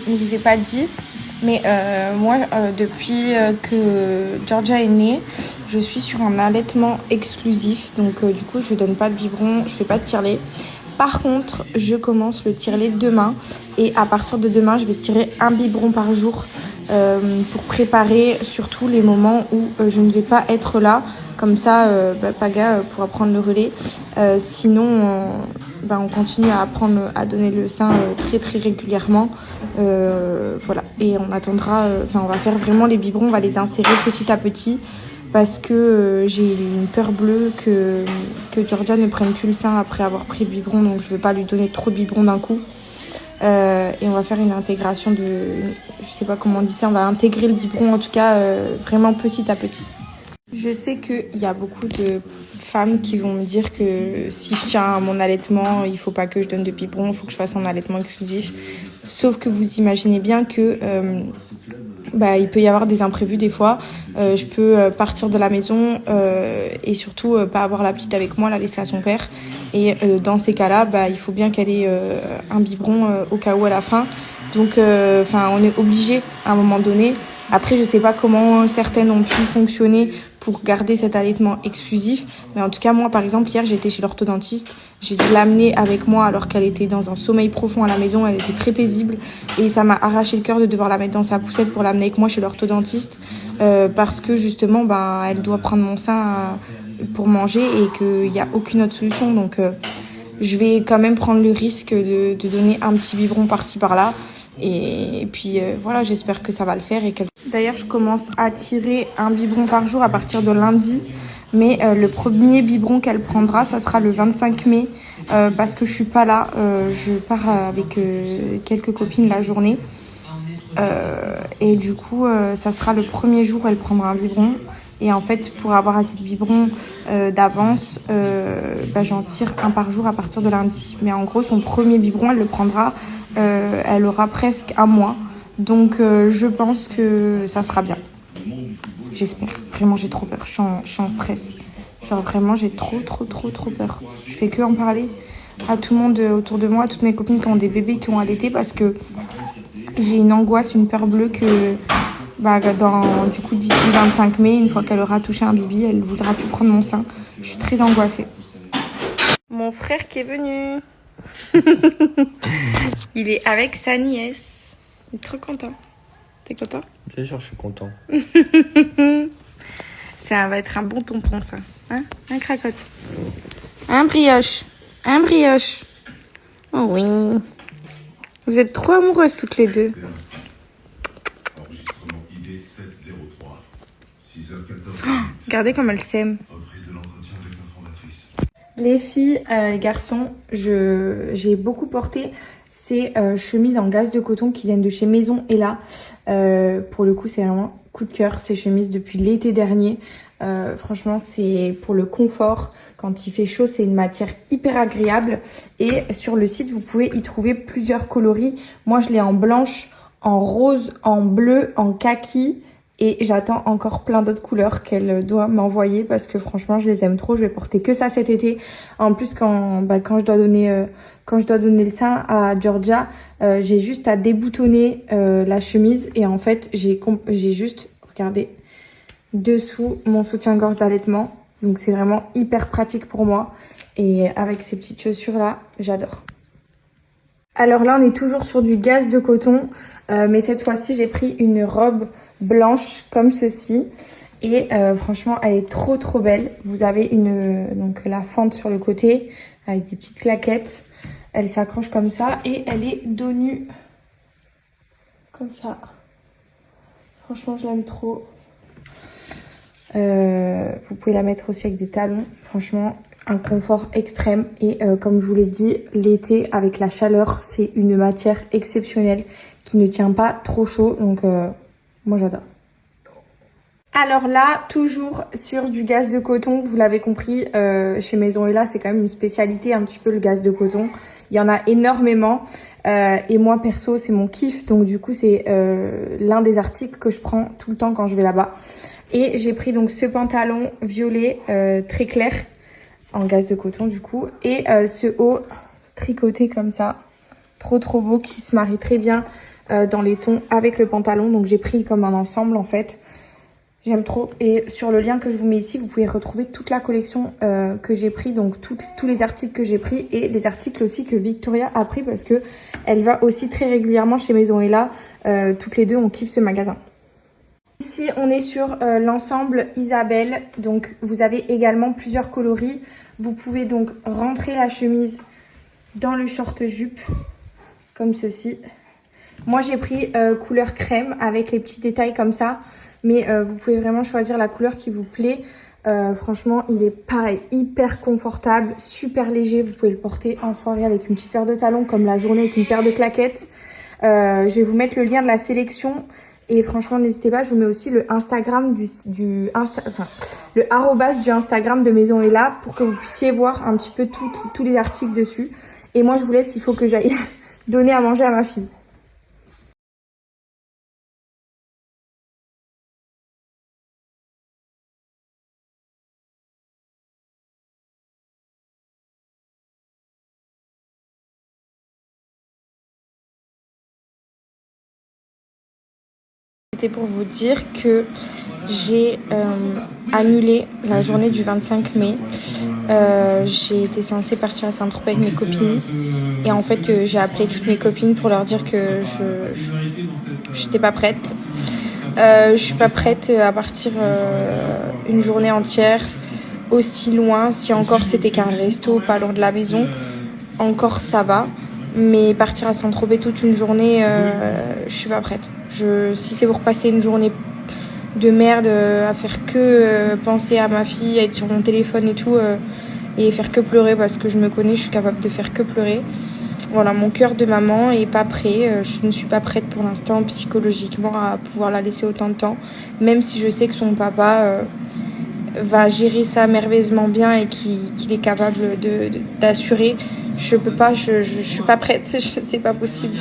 vous ai pas dit, mais moi, depuis que Georgia est née, je suis sur un allaitement exclusif. Donc du coup, je donne pas de biberon, je fais pas de tire-lait. Par contre, je commence le tire-lait demain. Et à partir de demain, je vais tirer un biberon par jour pour préparer surtout les moments où je ne vais pas être là. Comme ça, Paga pourra prendre le relais. Sinon, on continue à apprendre à donner le sein très très régulièrement. Voilà. Et on attendra, on va faire vraiment les biberons, on va les insérer petit à petit. Parce que j'ai une peur bleue que Georgia ne prenne plus le sein après avoir pris le biberon. Donc je ne veux pas lui donner trop de biberons d'un coup. Et on va faire une intégration de... Je sais pas comment on dit ça. On va intégrer le biberon en tout cas vraiment petit à petit. Je sais qu'il y a beaucoup de femmes qui vont me dire que si je tiens à mon allaitement, il faut pas que je donne de biberon, il faut que je fasse un allaitement exclusif. Sauf que vous imaginez bien que il peut y avoir des imprévus des fois. Je peux partir de la maison et surtout pas avoir la petite avec moi, la laisser à son père. Et dans ces cas-là, il faut bien qu'elle ait un biberon au cas où elle a faim. Donc, on est obligé à un moment donné. Après, je sais pas comment certaines ont pu fonctionner pour garder cet allaitement exclusif. Mais en tout cas, moi, par exemple, hier, j'étais chez l'orthodontiste. J'ai dû l'amener avec moi alors qu'elle était dans un sommeil profond à la maison. Elle était très paisible. Et ça m'a arraché le cœur de devoir la mettre dans sa poussette pour l'amener avec moi chez l'orthodontiste. Parce que justement, elle doit prendre mon sein pour manger et qu'il n'y a aucune autre solution. Donc, je vais quand même prendre le risque de donner un petit biberon par-ci, par-là. Et puis voilà, j'espère que ça va le faire. D'ailleurs, je commence à tirer un biberon par jour à partir de lundi. Mais le premier biberon qu'elle prendra, ça sera le 25 mai. Parce que je suis pas là. Je pars avec quelques copines la journée. Et du coup, ça sera le premier jour où elle prendra un biberon. Et en fait, pour avoir assez de biberons d'avance, j'en tire un par jour à partir de lundi. Mais en gros, son premier biberon, elle le prendra. Elle aura presque un mois. Donc, je pense que ça sera bien. J'espère. Vraiment, j'ai trop peur. Je suis en stress. Genre, vraiment, j'ai trop peur. Je fais que en parler à tout le monde autour de moi, à toutes mes copines qui ont des bébés qui ont allaité parce que j'ai une angoisse, une peur bleue que... du coup, d'ici le 25 mai, une fois qu'elle aura touché un bibi, elle voudra plus prendre mon sein. Je suis très angoissée. Mon frère qui est venu. Il est avec sa nièce. Il est trop content. T'es content? Bien sûr, je suis content. Ça va être un bon tonton, ça. Hein? Un cracotte. Un brioche. Un brioche. Oh oui. Vous êtes trop amoureuses toutes les deux. Regardez comme elles s'aiment. Les filles, les garçons, j'ai beaucoup porté ces chemises en gaze de coton qui viennent de chez Maison Ella. Pour le coup, c'est vraiment coup de cœur ces chemises depuis l'été dernier. Franchement, c'est pour le confort. Quand il fait chaud, c'est une matière hyper agréable. Et sur le site, vous pouvez y trouver plusieurs coloris. Moi, je l'ai en blanche, en rose, en bleu, en kaki. Et j'attends encore plein d'autres couleurs qu'elle doit m'envoyer parce que franchement, je les aime trop. Je vais porter que ça cet été. En plus, quand je dois donner le sein à Georgia, j'ai juste à déboutonner la chemise. Et en fait, j'ai juste, regardez, dessous mon soutien-gorge d'allaitement. Donc, c'est vraiment hyper pratique pour moi. Et avec ces petites chaussures-là, j'adore. Alors là, on est toujours sur du gaze de coton. Mais cette fois-ci, j'ai pris une robe blanche comme ceci et franchement elle est trop belle. Vous avez donc la fente sur le côté avec des petites claquettes, elle s'accroche comme ça et elle est dos nu comme ça. Franchement je l'aime trop. Vous pouvez la mettre aussi avec des talons. Franchement un confort extrême et comme je vous l'ai dit, l'été avec la chaleur c'est une matière exceptionnelle qui ne tient pas trop chaud, donc moi j'adore. Alors là, toujours sur du gaze de coton, vous l'avez compris, chez Maison Ella, c'est quand même une spécialité un petit peu le gaze de coton. Il y en a énormément et moi perso, c'est mon kiff. Donc du coup, c'est l'un des articles que je prends tout le temps quand je vais là-bas. Et j'ai pris donc ce pantalon violet très clair en gaze de coton du coup. Et ce haut tricoté comme ça, trop beau, qui se marie très bien dans les tons avec le pantalon. Donc j'ai pris comme un ensemble en fait. J'aime trop. Et sur le lien que je vous mets ici, vous pouvez retrouver toute la collection que j'ai pris. Donc tous les articles que j'ai pris et les articles aussi que Victoria a pris parce que elle va aussi très régulièrement chez Maison Ella. Toutes les deux, on kiffe ce magasin. Ici, on est sur l'ensemble Isabelle. Donc vous avez également plusieurs coloris. Vous pouvez donc rentrer la chemise dans le short jupe comme ceci. Moi, j'ai pris couleur crème avec les petits détails comme ça. Mais vous pouvez vraiment choisir la couleur qui vous plaît. Franchement, il est pareil, hyper confortable, super léger. Vous pouvez le porter en soirée avec une petite paire de talons comme la journée avec une paire de claquettes. Je vais vous mettre le lien de la sélection. Et franchement, n'hésitez pas, je vous mets aussi le Instagram le arrobas du Instagram de Maison Ella pour que vous puissiez voir un petit peu tous les articles dessus. Et moi, je vous laisse, il faut que j'aille donner à manger à ma fille. C'était pour vous dire que j'ai annulé la journée du 25 mai. J'ai été censée partir à Saint-Tropez avec mes copines. Et en fait, j'ai appelé toutes mes copines pour leur dire que j'étais pas prête. Je suis pas prête à partir une journée entière aussi loin. Si encore c'était qu'un resto pas loin de la maison, encore ça va. Mais partir à Saint-Tropez toute une journée, je suis pas prête. Si c'est pour passer une journée de merde à faire que penser à ma fille, à être sur mon téléphone et tout, et faire que pleurer parce que je me connais, je suis capable de faire que pleurer. Voilà, mon cœur de maman est pas prêt. Je ne suis pas prête pour l'instant psychologiquement à pouvoir la laisser autant de temps, même si je sais que son papa va gérer ça merveilleusement bien et qu'il est capable d'assurer. Je peux pas, je suis pas prête, c'est pas possible.